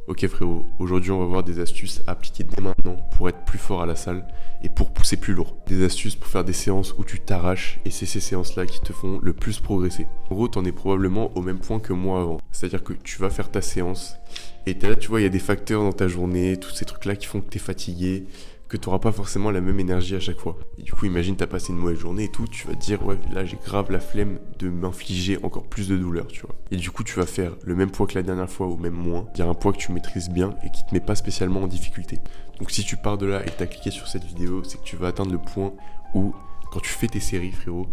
Ok frérot, aujourd'hui on va voir des astuces à appliquer dès maintenant pour être plus fort à la salle et pour pousser plus lourd. Des astuces pour faire des séances où tu t'arraches et c'est ces séances-là qui te font le plus progresser. En gros, t'en es probablement au même point que moi avant. C'est-à-dire que tu vas faire ta séance et t'es là, tu vois, il y a des facteurs dans ta journée, tous ces trucs-là qui font que t'es fatigué, que tu n'auras pas forcément la même énergie à chaque fois. Et du coup, imagine, tu as passé une mauvaise journée et tout, tu vas te dire, ouais, là, j'ai grave la flemme de m'infliger encore plus de douleur, tu vois. Et du coup, tu vas faire le même poids que la dernière fois ou même moins, dire un poids que tu maîtrises bien et qui te met pas spécialement en difficulté. Donc si tu pars de là et que tu as cliqué sur cette vidéo, c'est que tu vas atteindre le point où, quand tu fais tes séries, frérot,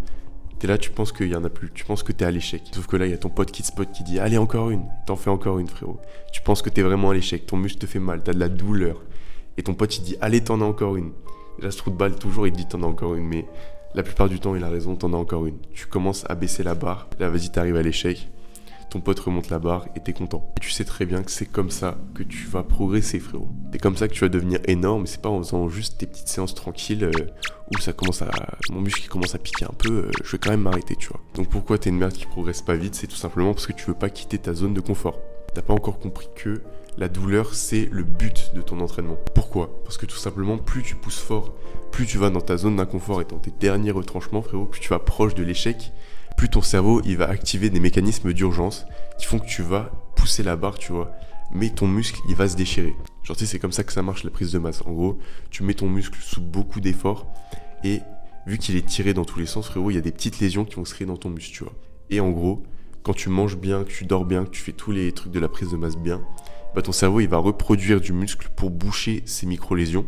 t'es là, tu penses qu'il y en a plus, tu penses que t'es à l'échec. Sauf que là, il y a ton pote qui te spot qui dit, allez, encore une, t'en fais encore une, frérot. Tu penses que t'es vraiment à l'échec, ton muscle te fait mal, t'as de la douleur. Et ton pote il dit allez t'en as encore une. Et là ce trou de balle toujours il dit t'en as encore une, mais la plupart du temps il a raison, t'en as encore une. Tu commences à baisser la barre, là vas-y t'arrives à l'échec, ton pote remonte la barre et t'es content. Et tu sais très bien que c'est comme ça que tu vas progresser frérot. C'est comme ça que tu vas devenir énorme, c'est pas en faisant juste tes petites séances tranquilles où ça commence à... mon muscle qui commence à piquer un peu, je vais quand même m'arrêter tu vois. Donc pourquoi t'es une merde qui progresse pas vite, c'est tout simplement parce que tu veux pas quitter ta zone de confort. T'as pas encore compris que la douleur, c'est le but de ton entraînement. Pourquoi ? Parce que tout simplement, plus tu pousses fort, plus tu vas dans ta zone d'inconfort et dans tes derniers retranchements, frérot, plus tu vas proche de l'échec, plus ton cerveau, il va activer des mécanismes d'urgence qui font que tu vas pousser la barre, tu vois, mais ton muscle, il va se déchirer. Genre, tu sais, c'est comme ça que ça marche la prise de masse. En gros, tu mets ton muscle sous beaucoup d'efforts et vu qu'il est tiré dans tous les sens, frérot, il y a des petites lésions qui vont se créer dans ton muscle, tu vois. Et en gros, quand tu manges bien, que tu dors bien, que tu fais tous les trucs de la prise de masse bien, bah ton cerveau il va reproduire du muscle pour boucher ces micro-lésions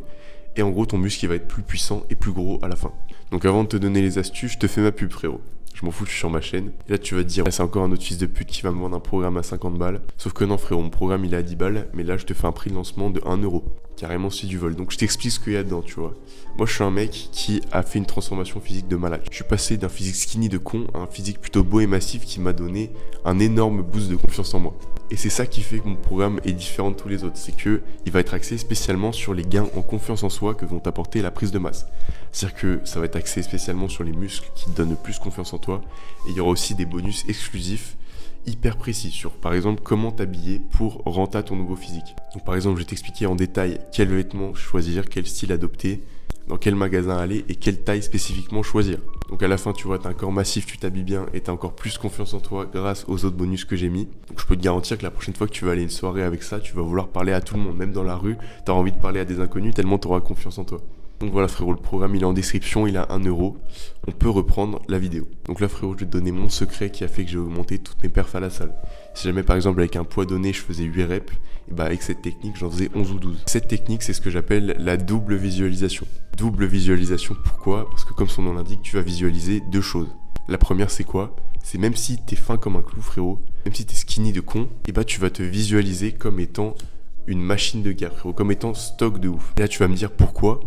et en gros ton muscle il va être plus puissant et plus gros à la fin. Donc avant de te donner les astuces, je te fais ma pub frérot. Je m'en fous, je suis sur ma chaîne. Et là tu vas te dire, c'est encore un autre fils de pute qui va me vendre un programme à 50 balles. Sauf que non frérot, mon programme il est à 10 balles, mais là je te fais un prix de lancement de 1 euro. Carrément c'est du vol. Donc je t'explique ce qu'il y a dedans, tu vois. Moi je suis un mec qui a fait une transformation physique de malade. Je suis passé d'un physique skinny de con à un physique plutôt beau et massif qui m'a donné un énorme boost de confiance en moi. Et c'est ça qui fait que mon programme est différent de tous les autres. C'est que il va être axé spécialement sur les gains en confiance en soi que vont t'apporter la prise de masse. C'est-à-dire que ça va être axé spécialement sur les muscles qui te donnent le plus confiance en toi. Et il y aura aussi des bonus exclusifs hyper précis sur, par exemple, comment t'habiller pour rentrer à ton nouveau physique. Donc par exemple, je vais t'expliquer en détail quels vêtements choisir, quel style adopter, dans quel magasin aller et quelle taille spécifiquement choisir. Donc à la fin, tu vois, t'as un corps massif, tu t'habilles bien et t'as encore plus confiance en toi grâce aux autres bonus que j'ai mis. Donc je peux te garantir que la prochaine fois que tu vas aller à une soirée avec ça, tu vas vouloir parler à tout le monde, même dans la rue, t'auras envie de parler à des inconnus tellement t'auras confiance en toi. Donc voilà frérot, le programme il est en description, il a 1 euro. On peut reprendre la vidéo. Donc là frérot, je vais te donner mon secret qui a fait que j'ai augmenté toutes mes perfs à la salle. Si jamais par exemple avec un poids donné je faisais 8 reps, et bah avec cette technique j'en faisais 11 ou 12. Cette technique c'est ce que j'appelle la double visualisation. Double visualisation pourquoi ? Parce que comme son nom l'indique, tu vas visualiser deux choses. La première c'est quoi ? C'est même si t'es fin comme un clou frérot, même si t'es skinny de con, et bah tu vas te visualiser comme étant une machine de guerre frérot, comme étant stock de ouf. Et là tu vas me dire pourquoi ?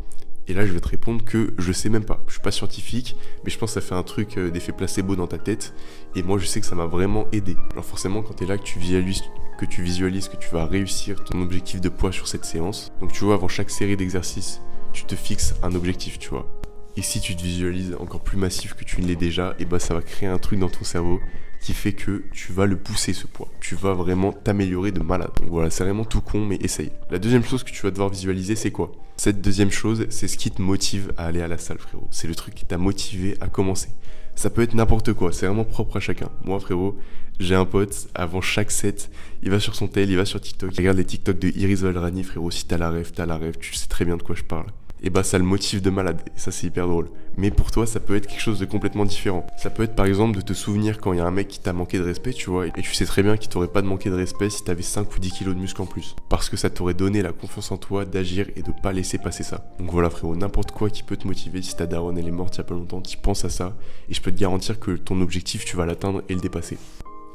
Et là, je vais te répondre que je sais même pas. Je suis pas scientifique, mais je pense que ça fait un truc d'effet placebo dans ta tête. Et moi, je sais que ça m'a vraiment aidé. Alors forcément, quand tu es là, que tu visualises que tu vas réussir ton objectif de poids sur cette séance. Donc tu vois, avant chaque série d'exercices, tu te fixes un objectif, tu vois. Et si tu te visualises encore plus massif que tu ne l'es déjà, et bah ça va créer un truc dans ton cerveau qui fait que tu vas le pousser ce poids. Tu vas vraiment t'améliorer de malade. Donc voilà, c'est vraiment tout con, mais essaye. La deuxième chose que tu vas devoir visualiser, c'est quoi ? Cette deuxième chose, c'est ce qui te motive à aller à la salle, frérot. C'est le truc qui t'a motivé à commencer. Ça peut être n'importe quoi, c'est vraiment propre à chacun. Moi, frérot, j'ai un pote, avant chaque set, il va sur son tel, il va sur TikTok, il regarde les TikTok de Iris Valrani, frérot. Si t'as la rêve, tu sais très bien de quoi je parle. Et bah ça le motive de malade, et ça c'est hyper drôle. Mais pour toi ça peut être quelque chose de complètement différent. Ça peut être par exemple de te souvenir quand il y a un mec qui t'a manqué de respect, tu vois, et tu sais très bien qu'il t'aurait pas de manqué de respect si t'avais 5 ou 10 kilos de muscle en plus. Parce que ça t'aurait donné la confiance en toi d'agir et de pas laisser passer ça. Donc voilà frérot, n'importe quoi qui peut te motiver, si ta daronne elle est morte il y a pas longtemps, tu penses à ça, et je peux te garantir que ton objectif tu vas l'atteindre et le dépasser.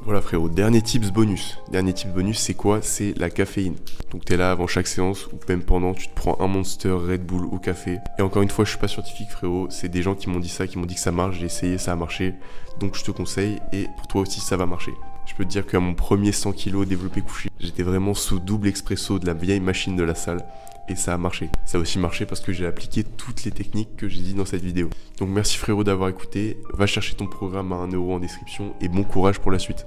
Voilà frérot, dernier tips bonus. Dernier tips bonus, c'est quoi ? C'est la caféine. Donc t'es là avant chaque séance ou même pendant, tu te prends un Monster, Red Bull ou café. Et encore une fois, je suis pas scientifique frérot, c'est des gens qui m'ont dit ça, qui m'ont dit que ça marche, j'ai essayé, ça a marché. Donc je te conseille et pour toi aussi ça va marcher. Je peux te dire qu'à mon premier 100 kg développé couché, j'étais vraiment sous double expresso de la vieille machine de la salle. Et ça a marché. Ça a aussi marché parce que j'ai appliqué toutes les techniques que j'ai dit dans cette vidéo. Donc merci frérot d'avoir écouté. Va chercher ton programme à 1 euro en description et bon courage pour la suite.